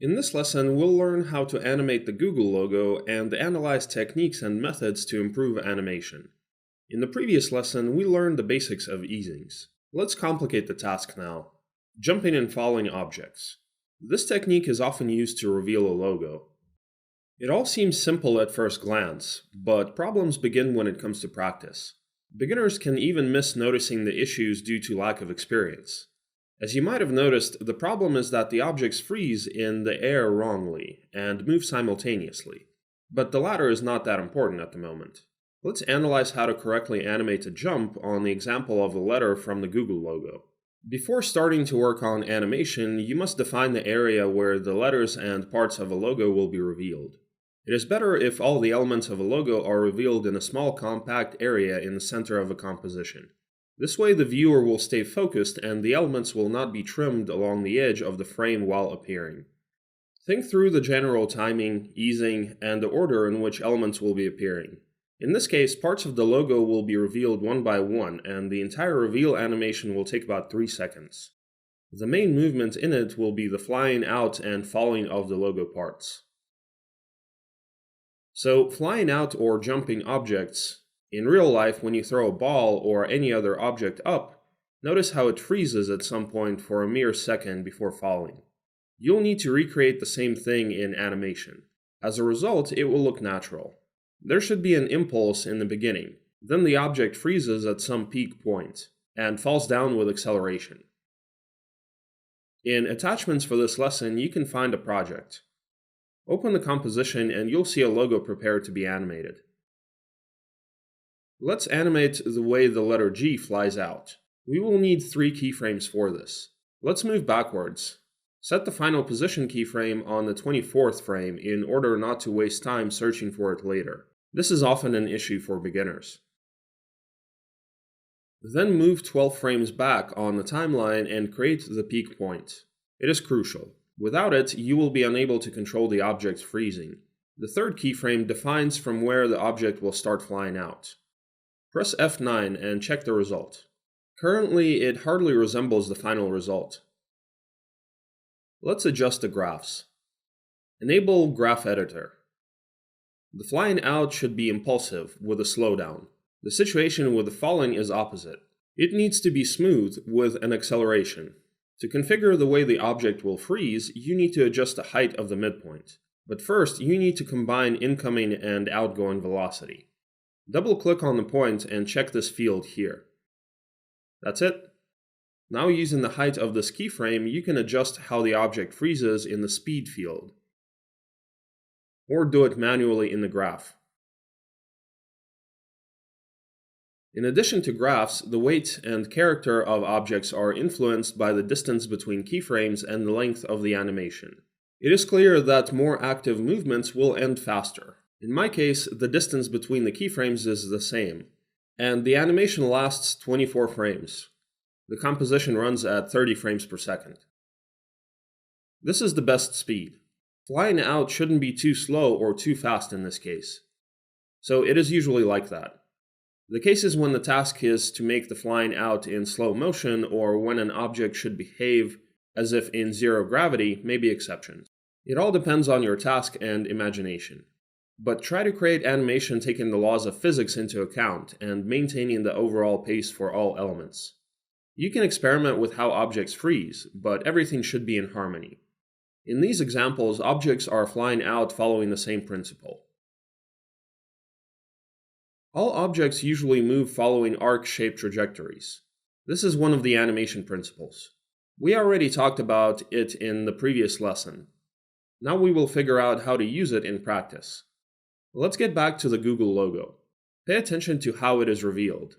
In this lesson, we'll learn how to animate the Google logo and analyze techniques and methods to improve animation. In the previous lesson, we learned the basics of easings. Let's complicate the task now. Jumping and following objects. This technique is often used to reveal a logo. It all seems simple at first glance, but problems begin when it comes to practice. Beginners can even miss noticing the issues due to lack of experience. As you might have noticed, the problem is that the objects freeze in the air wrongly and move simultaneously. But the latter is not that important at the moment. Let's analyze how to correctly animate a jump on the example of a letter from the Google logo. Before starting to work on animation, you must define the area where the letters and parts of a logo will be revealed. It is better if all the elements of a logo are revealed in a small compact area in the center of a composition. This way the viewer will stay focused and the elements will not be trimmed along the edge of the frame while appearing. Think through the general timing, easing, and the order in which elements will be appearing. In this case, parts of the logo will be revealed one by one, and the entire reveal animation will take about 3 seconds. The main movement in it will be the flying out and falling of the logo parts. So, flying out or jumping objects. In real life, when you throw a ball or any other object up, notice how it freezes at some point for a mere second before falling. You'll need to recreate the same thing in animation. As a result, it will look natural. There should be an impulse in the beginning, then the object freezes at some peak point, and falls down with acceleration. In attachments for this lesson, you can find a project. Open the composition and you'll see a logo prepared to be animated. Let's animate the way the letter G flies out. We will need 3 keyframes for this. Let's move backwards. Set the final position keyframe on the 24th frame in order not to waste time searching for it later. This is often an issue for beginners. Then move 12 frames back on the timeline and create the peak point. It is crucial. Without it, you will be unable to control the object's freezing. The 3rd keyframe defines from where the object will start flying out. Press F9 and check the result. Currently, it hardly resembles the final result. Let's adjust the graphs. Enable Graph Editor. The flying out should be impulsive, with a slowdown. The situation with the falling is opposite. It needs to be smooth, with an acceleration. To configure the way the object will freeze, you need to adjust the height of the midpoint. But first, you need to combine incoming and outgoing velocity. Double-click on the point and check this field here. That's it. Now using the height of this keyframe, you can adjust how the object freezes in the speed field, or do it manually in the graph. In addition to graphs, the weight and character of objects are influenced by the distance between keyframes and the length of the animation. It is clear that more active movements will end faster. In my case, the distance between the keyframes is the same, and the animation lasts 24 frames. The composition runs at 30 frames per second. This is the best speed. Flying out shouldn't be too slow or too fast in this case. So it is usually like that. The cases when the task is to make the flying out in slow motion or when an object should behave as if in zero gravity may be exceptions. It all depends on your task and imagination. But try to create animation taking the laws of physics into account and maintaining the overall pace for all elements. You can experiment with how objects freeze, but everything should be in harmony. In these examples, objects are flying out following the same principle. All objects usually move following arc-shaped trajectories. This is one of the animation principles. We already talked about it in the previous lesson. Now we will figure out how to use it in practice. Let's get back to the Google logo. Pay attention to how it is revealed.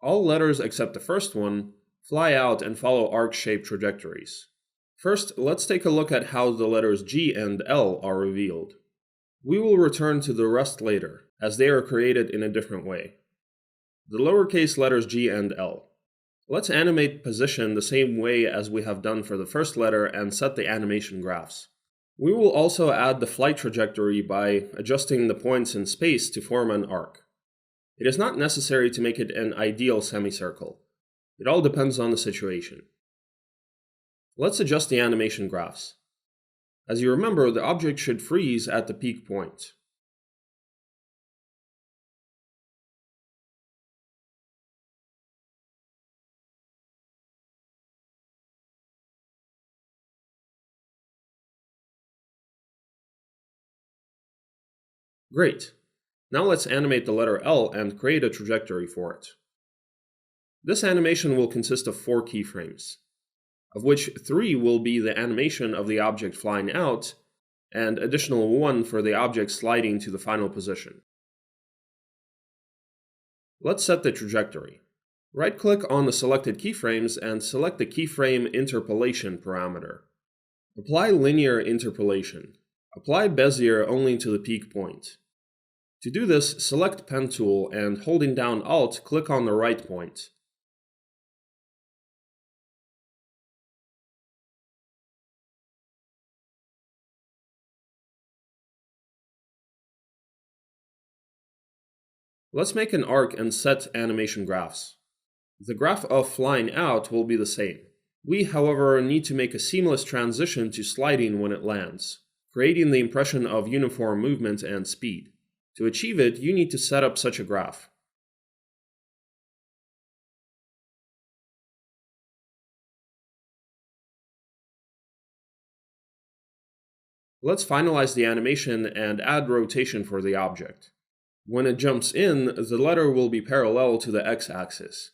All letters except the first one fly out and follow arc-shaped trajectories. First, let's take a look at how the letters G and L are revealed. We will return to the rest later, as they are created in a different way. The lowercase letters G and L. Let's animate position the same way as we have done for the first letter and set the animation graphs. We will also add the flight trajectory by adjusting the points in space to form an arc. It is not necessary to make it an ideal semicircle. It all depends on the situation. Let's adjust the animation graphs. As you remember, the object should freeze at the peak point. Great. Now let's animate the letter L and create a trajectory for it. This animation will consist of 4 keyframes, of which 3 will be the animation of the object flying out, and additional 1 for the object sliding to the final position. Let's set the trajectory. Right-click on the selected keyframes and select the keyframe interpolation parameter. Apply linear interpolation. Apply Bezier only to the peak point. To do this, select Pen tool and holding down Alt, click on the right point. Let's make an arc and set animation graphs. The graph of flying out will be the same. We, however, need to make a seamless transition to sliding when it lands, creating the impression of uniform movement and speed. To achieve it, you need to set up such a graph. Let's finalize the animation and add rotation for the object. When it jumps in, the letter will be parallel to the x-axis.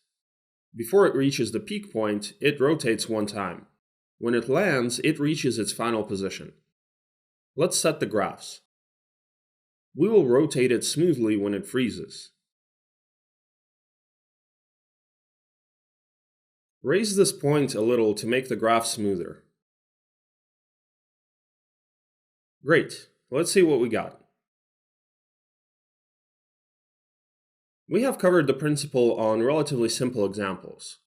Before it reaches the peak point, it rotates 1 time. When it lands, it reaches its final position. Let's set the graphs. We will rotate it smoothly when it freezes. Raise this point a little to make the graph smoother. Great, let's see what we got. We have covered the principle on relatively simple examples,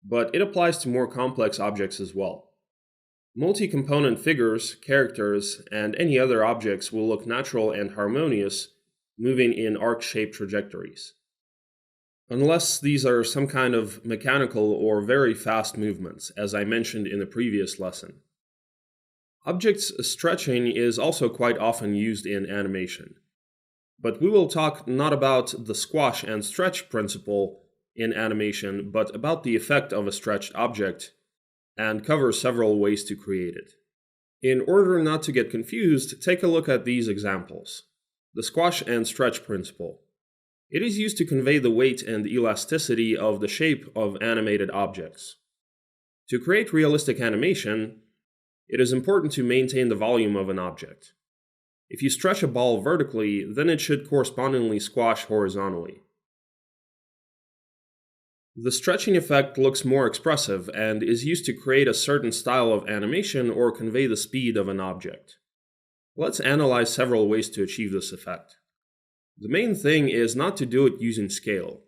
but it applies to more complex objects as well. Multi-component figures, characters, and any other objects will look natural and harmonious moving in arc-shaped trajectories. Unless these are some kind of mechanical or very fast movements, as I mentioned in the previous lesson. Objects stretching is also quite often used in animation. But we will talk not about the squash and stretch principle in animation, but about the effect of a stretched object, and cover several ways to create it. In order not to get confused, take a look at these examples. The squash and stretch principle. It is used to convey the weight and elasticity of the shape of animated objects. To create realistic animation, it is important to maintain the volume of an object. If you stretch a ball vertically, then it should correspondingly squash horizontally. The stretching effect looks more expressive and is used to create a certain style of animation or convey the speed of an object. Let's analyze several ways to achieve this effect. The main thing is not to do it using scale.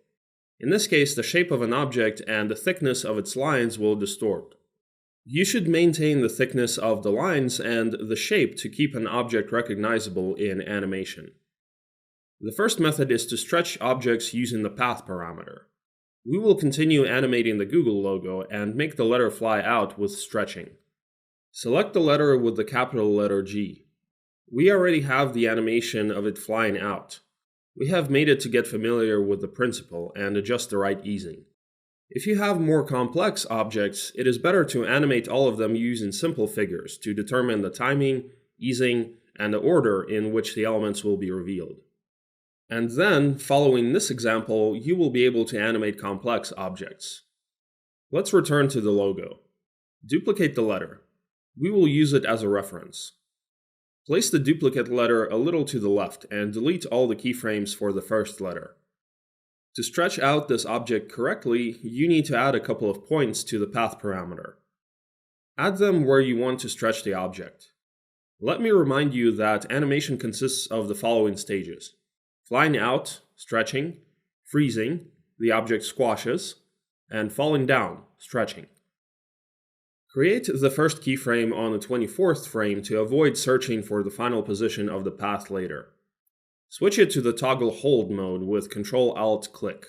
In this case, the shape of an object and the thickness of its lines will distort. You should maintain the thickness of the lines and the shape to keep an object recognizable in animation. The first method is to stretch objects using the path parameter. We will continue animating the Google logo and make the letter fly out with stretching. Select the letter with the capital letter G. We already have the animation of it flying out. We have made it to get familiar with the principle and adjust the right easing. If you have more complex objects, it is better to animate all of them using simple figures to determine the timing, easing, and the order in which the elements will be revealed. And then, following this example, you will be able to animate complex objects. Let's return to the logo. Duplicate the letter. We will use it as a reference. Place the duplicate letter a little to the left and delete all the keyframes for the first letter. To stretch out this object correctly, you need to add a couple of points to the path parameter. Add them where you want to stretch the object. Let me remind you that animation consists of the following stages: flying out, stretching, freezing, the object squashes, and falling down, stretching. Create the first keyframe on the 24th frame to avoid searching for the final position of the path later. Switch it to the toggle hold mode with Ctrl-Alt-Click.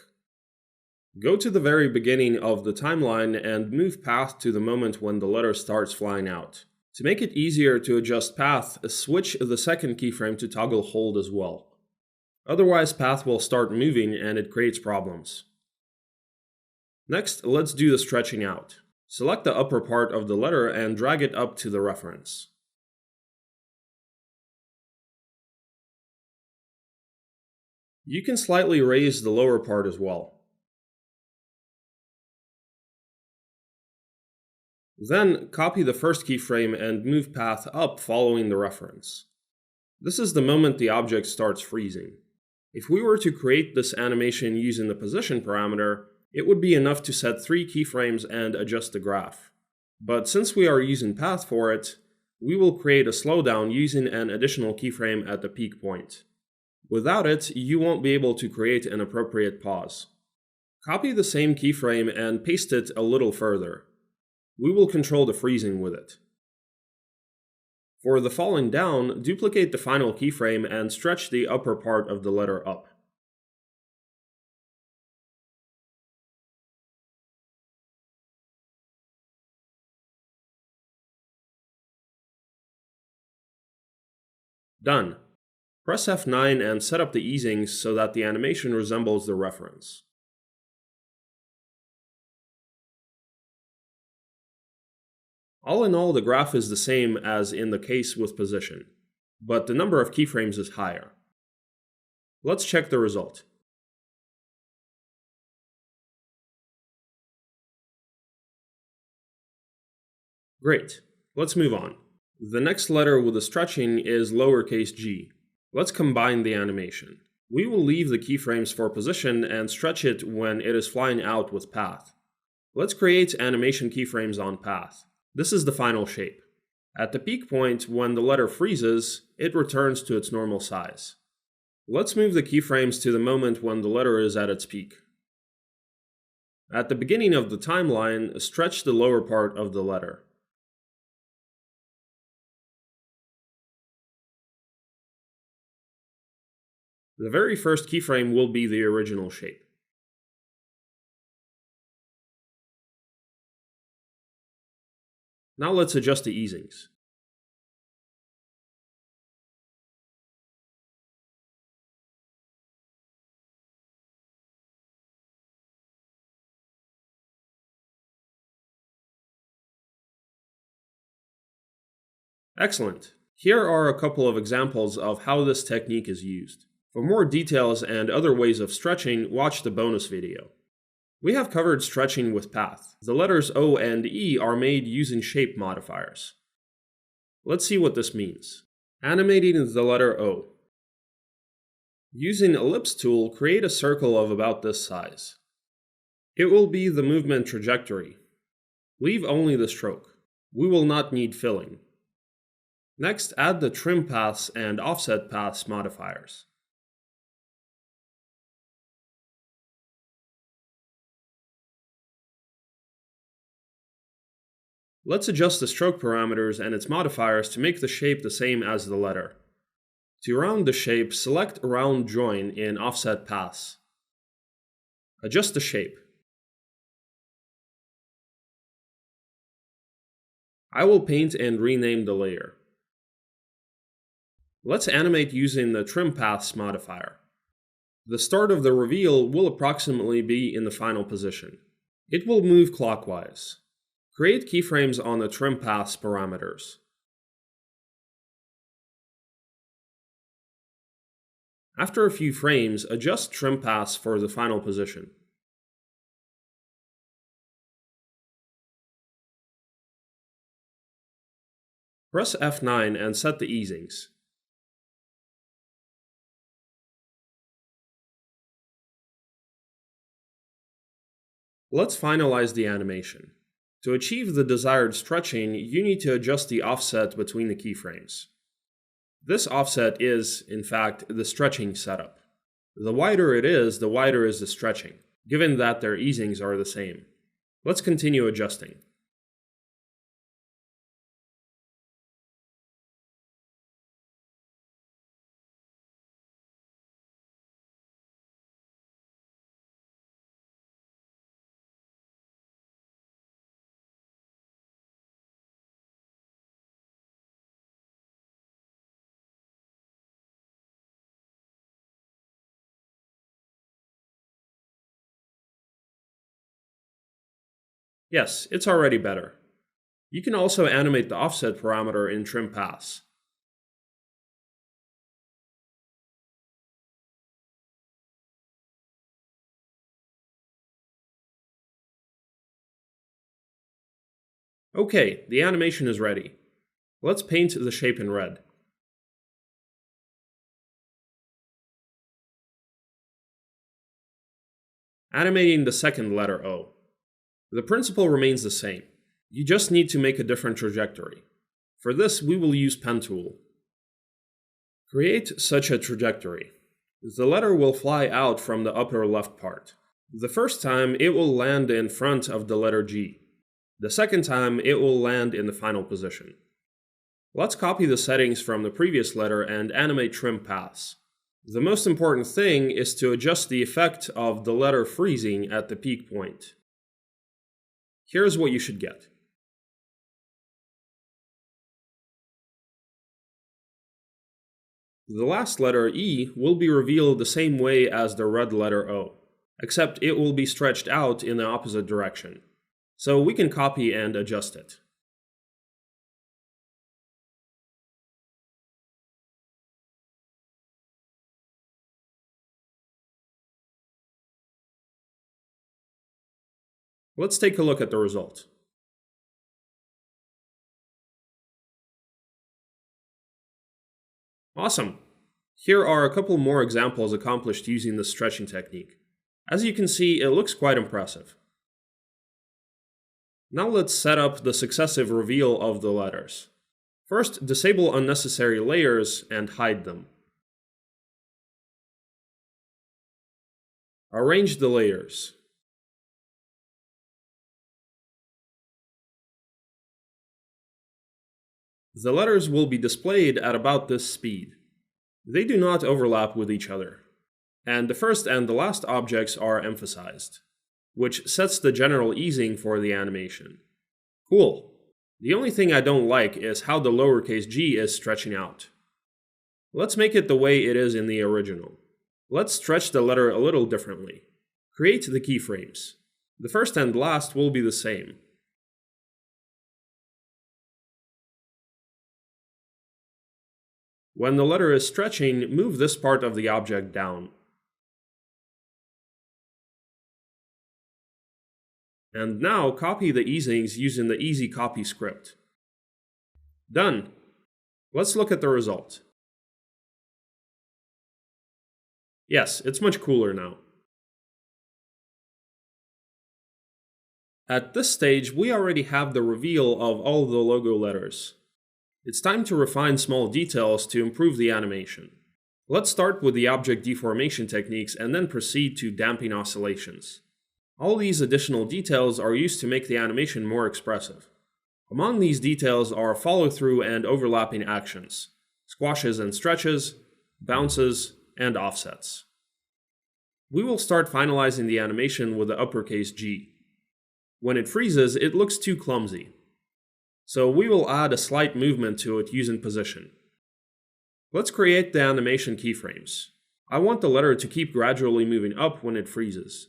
Go to the very beginning of the timeline and move path to the moment when the letter starts flying out. To make it easier to adjust path, switch the second keyframe to toggle hold as well. Otherwise, path will start moving and it creates problems. Next, let's do the stretching out. Select the upper part of the letter and drag it up to the reference. You can slightly raise the lower part as well. Then, copy the first keyframe and move path up following the reference. This is the moment the object starts freezing. If we were to create this animation using the position parameter, it would be enough to set 3 keyframes and adjust the graph. But since we are using path for it, we will create a slowdown using an additional keyframe at the peak point. Without it, you won't be able to create an appropriate pause. Copy the same keyframe and paste it a little further. We will control the freezing with it. For the falling down, duplicate the final keyframe and stretch the upper part of the letter up. Done. Press F9 and set up the easings so that the animation resembles the reference. All in all, the graph is the same as in the case with position, but the number of keyframes is higher. Let's check the result. Great. Let's move on. The next letter with the stretching is lowercase g. Let's combine the animation. We will leave the keyframes for position and stretch it when it is flying out with path. Let's create animation keyframes on path. This is the final shape. At the peak point, when the letter freezes, it returns to its normal size. Let's move the keyframes to the moment when the letter is at its peak. At the beginning of the timeline, stretch the lower part of the letter. The very first keyframe will be the original shape. Now let's adjust the easings. Excellent. Here are a couple of examples of how this technique is used. For more details and other ways of stretching, watch the bonus video. We have covered stretching with path. The letters O and E are made using shape modifiers. Let's see what this means. Animating the letter O. Using Ellipse tool, create a circle of about this size. It will be the movement trajectory. Leave only the stroke. We will not need filling. Next, add the trim paths and offset paths modifiers. Let's adjust the stroke parameters and its modifiers to make the shape the same as the letter. To round the shape, select Round Join in Offset Paths. Adjust the shape. I will paint and rename the layer. Let's animate using the Trim Paths modifier. The start of the reveal will approximately be in the final position. It will move clockwise. Create keyframes on the Trim Paths parameters. After a few frames, adjust Trim Paths for the final position. Press F9 and set the easings. Let's finalize the animation. To achieve the desired stretching, you need to adjust the offset between the keyframes. This offset is, in fact, the stretching setup. The wider it is, the wider is the stretching, given that their easings are the same. Let's continue adjusting. Yes, it's already better. You can also animate the offset parameter in trim paths. Okay, the animation is ready. Let's paint the shape in red. Animating the second letter O. The principle remains the same. You just need to make a different trajectory. For this, we will use Pen Tool. Create such a trajectory. The letter will fly out from the upper left part. The first time, it will land in front of the letter G. The second time, it will land in the final position. Let's copy the settings from the previous letter and animate trim paths. The most important thing is to adjust the effect of the letter freezing at the peak point. Here's what you should get. The last letter E will be revealed the same way as the red letter O, except it will be stretched out in the opposite direction. So we can copy and adjust it. Let's take a look at the result. Awesome! Here are a couple more examples accomplished using this stretching technique. As you can see, it looks quite impressive. Now let's set up the successive reveal of the letters. First, disable unnecessary layers and hide them. Arrange the layers. The letters will be displayed at about this speed. They do not overlap with each other, and the first and the last objects are emphasized, which sets the general easing for the animation. Cool. The only thing I don't like is how the lowercase g is stretching out. Let's make it the way it is in the original. Let's stretch the letter a little differently. Create the keyframes. The first and last will be the same. When the letter is stretching, move this part of the object down. And now copy the easings using the Easy Copy script. Done! Let's look at the result. Yes, it's much cooler now. At this stage, we already have the reveal of all the logo letters. It's time to refine small details to improve the animation. Let's start with the object deformation techniques and then proceed to damping oscillations. All these additional details are used to make the animation more expressive. Among these details are follow-through and overlapping actions, squashes and stretches, bounces, and offsets. We will start finalizing the animation with the uppercase G. When it freezes, it looks too clumsy. So we will add a slight movement to it using position. Let's create the animation keyframes. I want the letter to keep gradually moving up when it freezes.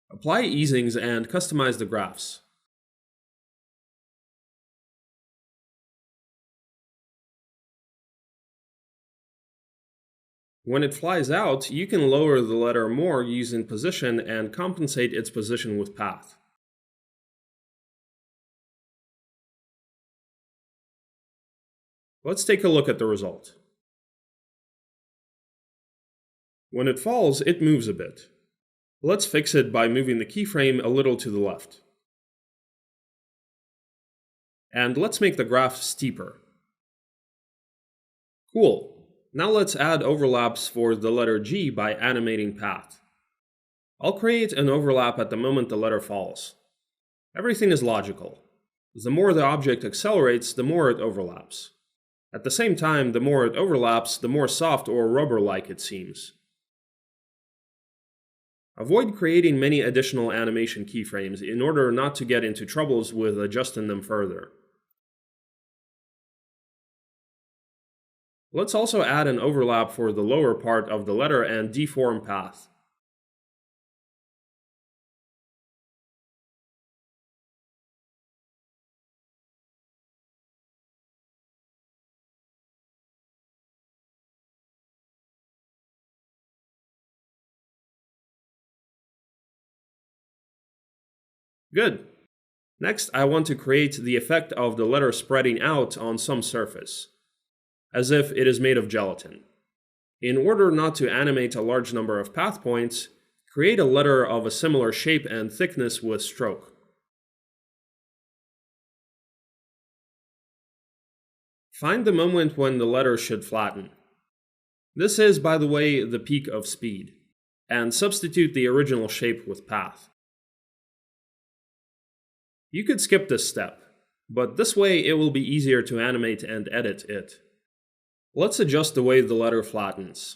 Apply easings and customize the graphs. When it flies out, you can lower the letter more using position and compensate its position with path. Let's take a look at the result. When it falls, it moves a bit. Let's fix it by moving the keyframe a little to the left. And let's make the graph steeper. Cool. Now let's add overlaps for the letter G by animating path. I'll create an overlap at the moment the letter falls. Everything is logical. The more the object accelerates, the more it overlaps. At the same time, the more it overlaps, the more soft or rubber-like it seems. Avoid creating many additional animation keyframes in order not to get into troubles with adjusting them further. Let's also add an overlap for the lower part of the letter and deform path. Good. Next, I want to create the effect of the letter spreading out on some surface, as if it is made of gelatin. In order not to animate a large number of path points, create a letter of a similar shape and thickness with stroke. Find the moment when the letter should flatten. This is, by the way, the peak of speed, and substitute the original shape with path. You could skip this step, but this way it will be easier to animate and edit it. Let's adjust the way the letter flattens.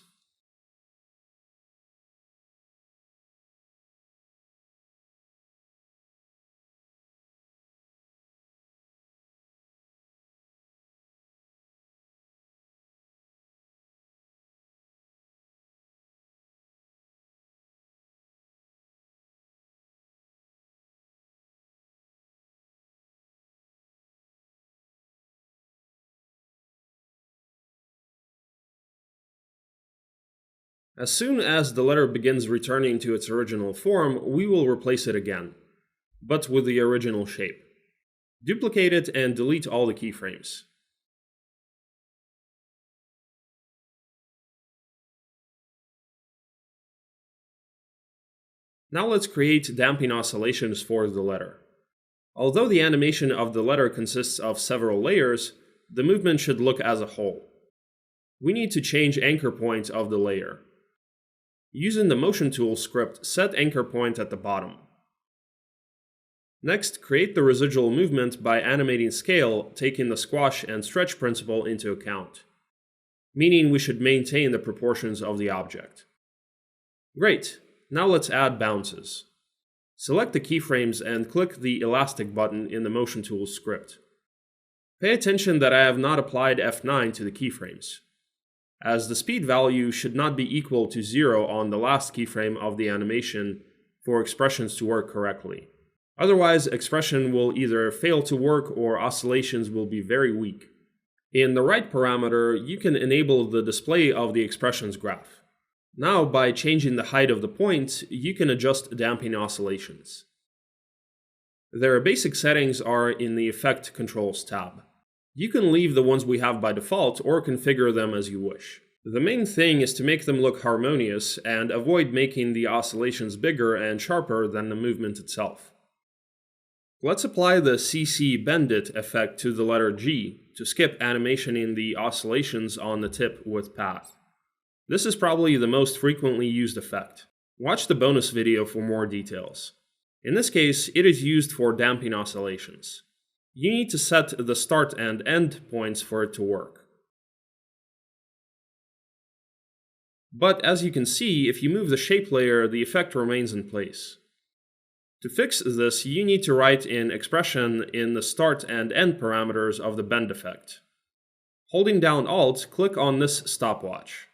As soon as the letter begins returning to its original form, we will replace it again, but with the original shape. Duplicate it and delete all the keyframes. Now let's create damping oscillations for the letter. Although the animation of the letter consists of several layers, the movement should look as a whole. We need to change anchor point of the layer. Using the Motion Tool script, set anchor point at the bottom. Next, create the residual movement by animating scale, taking the squash and stretch principle into account, meaning we should maintain the proportions of the object. Great, now let's add bounces. Select the keyframes and click the Elastic button in the Motion Tools script. Pay attention that I have not applied F9 to the keyframes, as the speed value should not be equal to 0 on the last keyframe of the animation for expressions to work correctly. Otherwise, expression will either fail to work or oscillations will be very weak. In the right parameter, you can enable the display of the expressions graph. Now, by changing the height of the point, you can adjust damping oscillations. Their basic settings are in the Effect Controls tab. You can leave the ones we have by default or configure them as you wish. The main thing is to make them look harmonious and avoid making the oscillations bigger and sharper than the movement itself. Let's apply the CC Bendit effect to the letter G to skip animation in the oscillations on the tip with path. This is probably the most frequently used effect. Watch the bonus video for more details. In this case, it is used for damping oscillations. You need to set the start and end points for it to work. But as you can see, if you move the shape layer, the effect remains in place. To fix this, you need to write in expression in the start and end parameters of the bend effect. Holding down Alt, click on this stopwatch.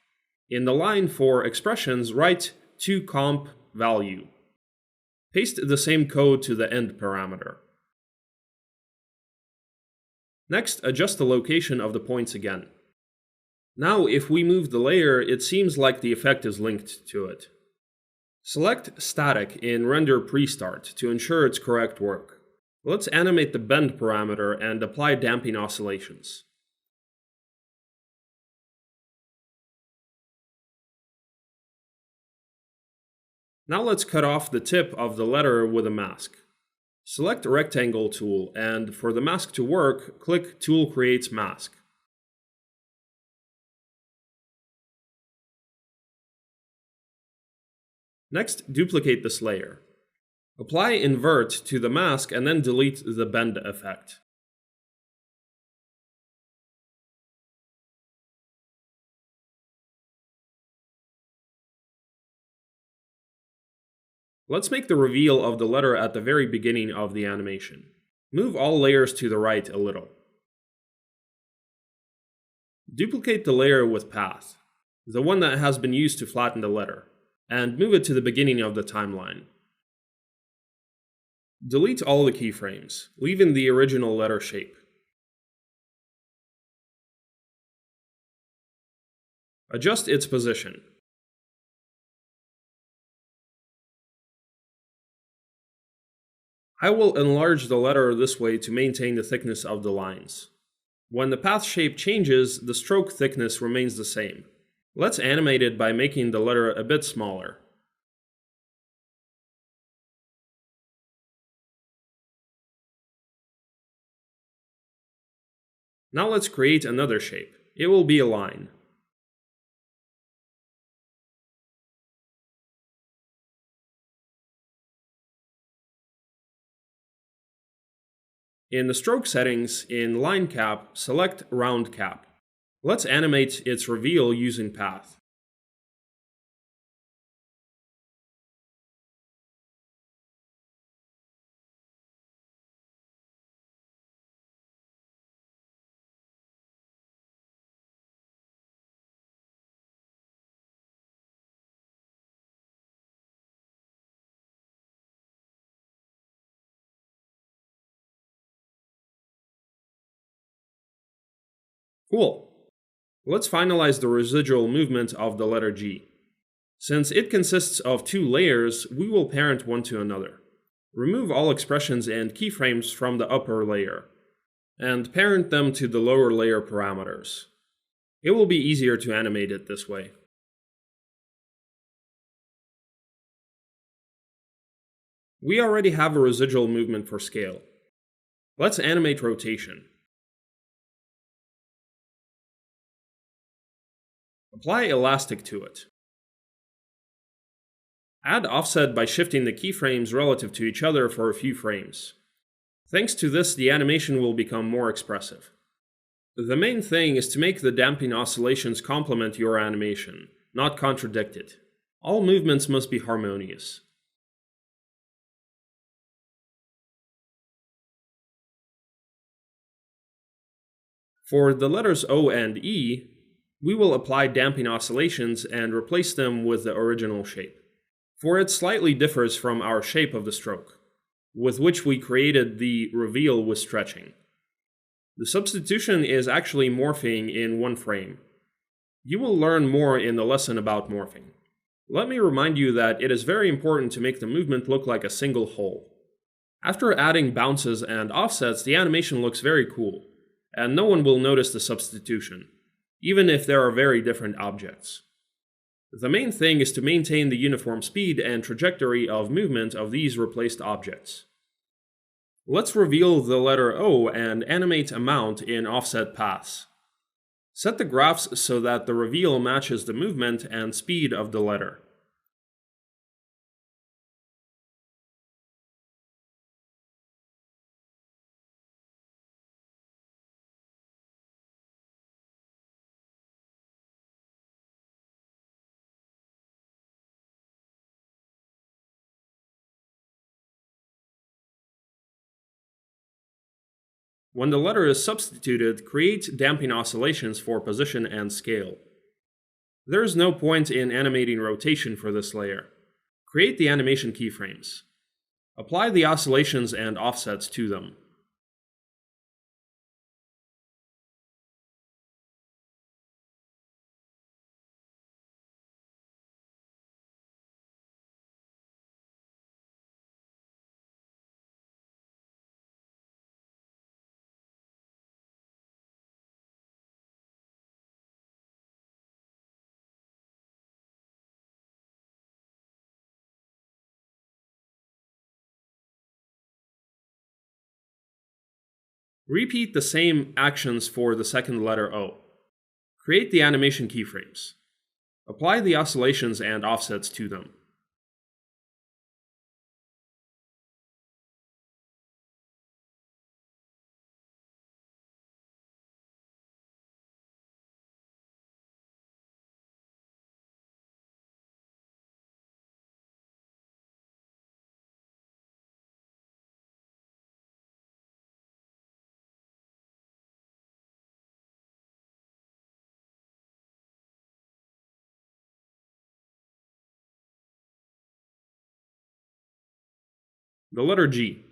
In the line for expressions, write toComp value. Paste the same code to the end parameter. Next, adjust the location of the points again. Now, if we move the layer, it seems like the effect is linked to it. Select Static in Render Pre-Start to ensure its correct work. Let's animate the bend parameter and apply damping oscillations. Now let's cut off the tip of the letter with a mask. Select Rectangle tool, and for the mask to work, click Tool Creates Mask. Next, duplicate this layer. Apply Invert to the mask and then delete the bend effect. Let's make the reveal of the letter at the very beginning of the animation. Move all layers to the right a little. Duplicate the layer with Path, the one that has been used to flatten the letter, and move it to the beginning of the timeline. Delete all the keyframes, leaving the original letter shape. Adjust its position. I will enlarge the letter this way to maintain the thickness of the lines. When the path shape changes, the stroke thickness remains the same. Let's animate it by making the letter a bit smaller. Now let's create another shape. It will be a line. In the stroke settings, in Line Cap, select Round Cap. Let's animate its reveal using Path. Cool. Let's finalize the residual movement of the letter G. Since it consists of two layers, we will parent one to another. Remove all expressions and keyframes from the upper layer, and parent them to the lower layer parameters. It will be easier to animate it this way. We already have a residual movement for scale. Let's animate rotation. Apply elastic to it. Add offset by shifting the keyframes relative to each other for a few frames. Thanks to this, the animation will become more expressive. The main thing is to make the damping oscillations complement your animation, not contradict it. All movements must be harmonious. For the letters O and E, we will apply damping oscillations and replace them with the original shape. For it slightly differs from our shape of the stroke, with which we created the reveal with stretching. The substitution is actually morphing in one frame. You will learn more in the lesson about morphing. Let me remind you that it is very important to make the movement look like a single whole. After adding bounces and offsets, the animation looks very cool, and no one will notice the substitution, even if there are very different objects. The main thing is to maintain the uniform speed and trajectory of movement of these replaced objects. Let's reveal the letter O and animate amount in offset paths. Set the graphs so that the reveal matches the movement and speed of the letter. When the letter is substituted, create damping oscillations for position and scale. There is no point in animating rotation for this layer. Create the animation keyframes. Apply the oscillations and offsets to them. Repeat the same actions for the second letter O. Create the animation keyframes. Apply the oscillations and offsets to them. The letter G.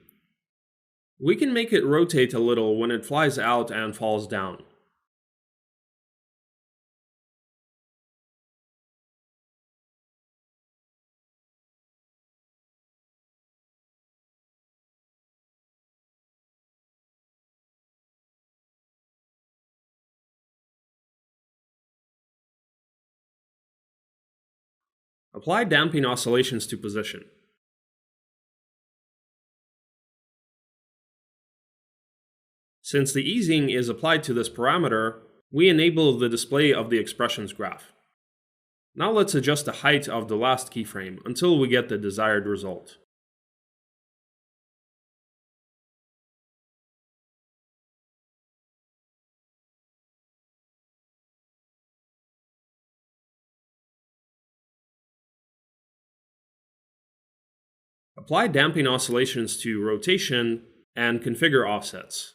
We can make it rotate a little when it flies out and falls down. Apply damping oscillations to position. Since the easing is applied to this parameter, we enable the display of the expressions graph. Now let's adjust the height of the last keyframe until we get the desired result. Apply damping oscillations to rotation and configure offsets.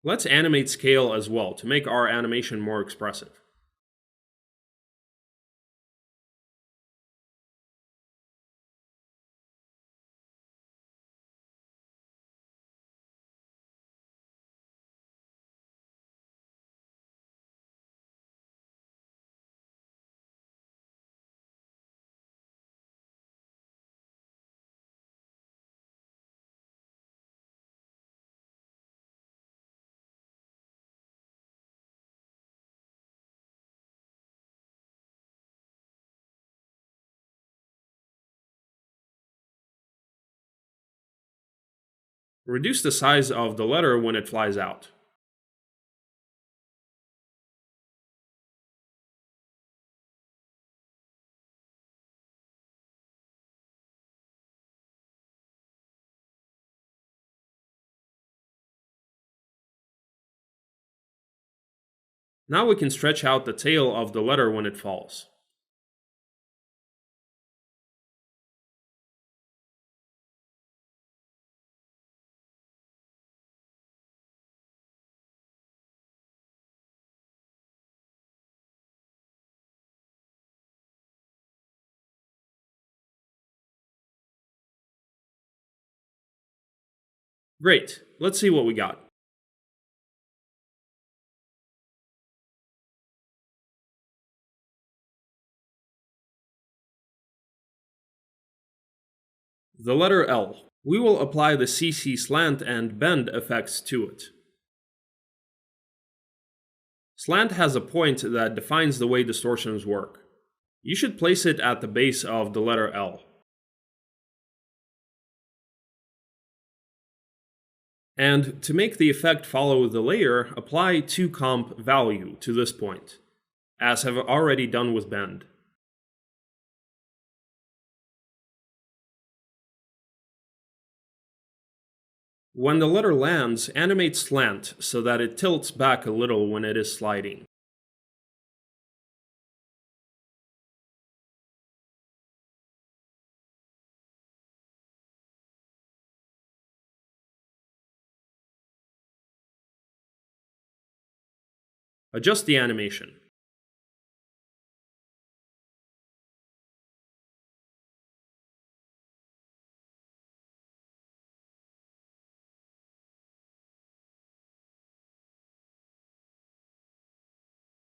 Let's animate scale as well to make our animation more expressive. Reduce the size of the letter when it flies out. Now we can stretch out the tail of the letter when it falls. Great, let's see what we got. The letter L. We will apply the CC slant and bend effects to it. Slant has a point that defines the way distortions work. You should place it at the base of the letter L. And to make the effect follow the layer, apply 2comp value to this point, as I've already done with bend. When the letter lands, animate slant so that it tilts back a little when it is sliding. Adjust the animation.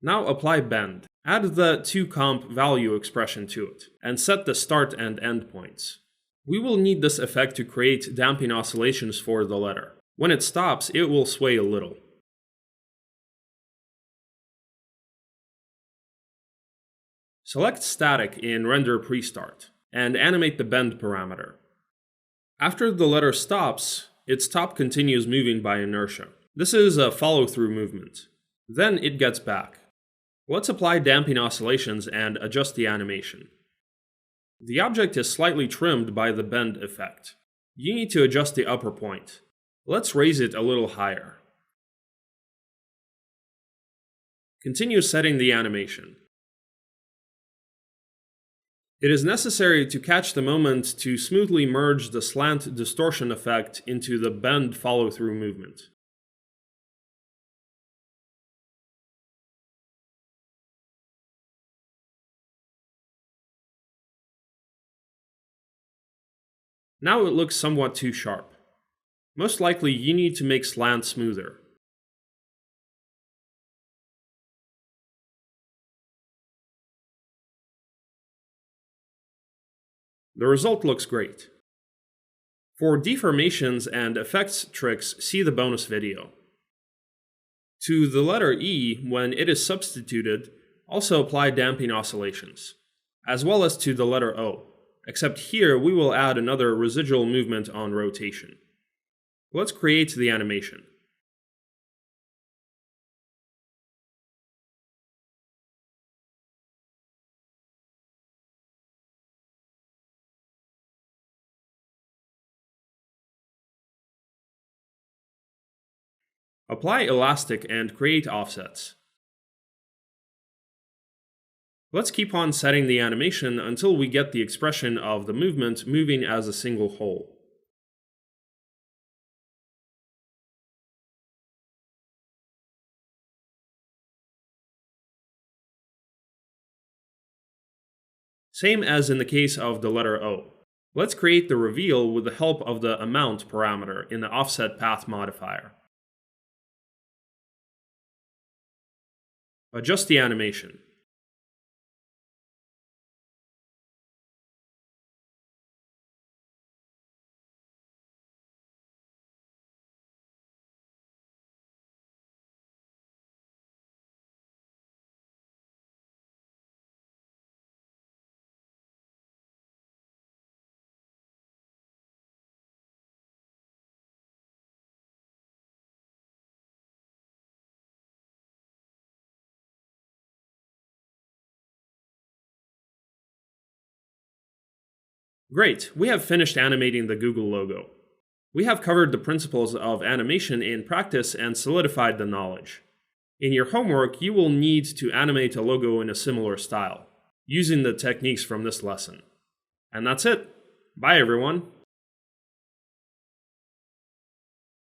Now apply bend. Add the 2comp value expression to it, and set the start and end points. We will need this effect to create damping oscillations for the letter. When it stops, it will sway a little. Select static in render pre-start, and animate the bend parameter. After the letter stops, its top continues moving by inertia. This is a follow-through movement. Then it gets back. Let's apply damping oscillations and adjust the animation. The object is slightly trimmed by the bend effect. You need to adjust the upper point. Let's raise it a little higher. Continue setting the animation. It is necessary to catch the moment to smoothly merge the slant distortion effect into the bend follow-through movement. Now it looks somewhat too sharp. Most likely you need to make slant smoother. The result looks great. For deformations and effects tricks, see the bonus video. To the letter E, when it is substituted, also apply damping oscillations, as well as to the letter O, except here we will add another residual movement on rotation. Let's create the animation. Apply elastic and create offsets. Let's keep on setting the animation until we get the expression of the movement moving as a single whole. Same as in the case of the letter O. Let's create the reveal with the help of the amount parameter in the offset path modifier. Adjust the animation. Great, we have finished animating the Google logo. We have covered the principles of animation in practice and solidified the knowledge. In your homework, you will need to animate a logo in a similar style, using the techniques from this lesson. And that's it. Bye everyone.